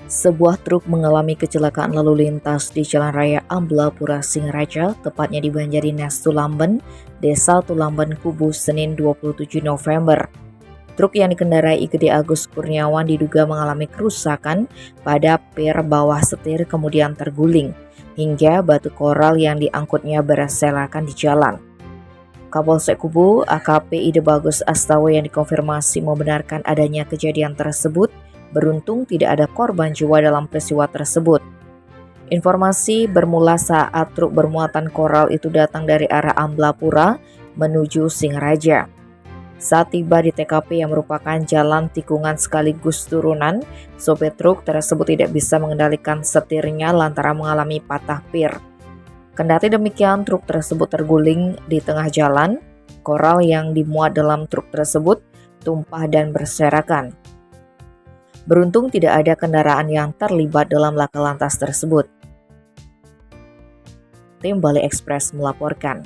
Sebuah truk mengalami kecelakaan lalu lintas di Jalan Raya Amblapura Singaraja, tepatnya di Banjarines Tulamben, Desa Tulamben Kubu, Senin 27 November. Truk yang dikendarai Gede Agus Kurniawan diduga mengalami kerusakan pada pir bawah setir kemudian terguling, hingga batu koral yang diangkutnya berserakan di jalan. Kapolsek Kubu, AKP Ide Bagus Astawa yang dikonfirmasi membenarkan adanya kejadian tersebut. Beruntung tidak ada korban jiwa dalam peristiwa tersebut. Informasi bermula saat truk bermuatan koral itu datang dari arah Amblapura menuju Singaraja. Saat tiba di TKP yang merupakan jalan tikungan sekaligus turunan, sopir truk tersebut tidak bisa mengendalikan setirnya lantaran mengalami patah pir. Kendati demikian, truk tersebut terguling di tengah jalan. Koral yang dimuat dalam truk tersebut tumpah dan berserakan. Beruntung tidak ada kendaraan yang terlibat dalam laka lantas tersebut. Tim Bali Express melaporkan.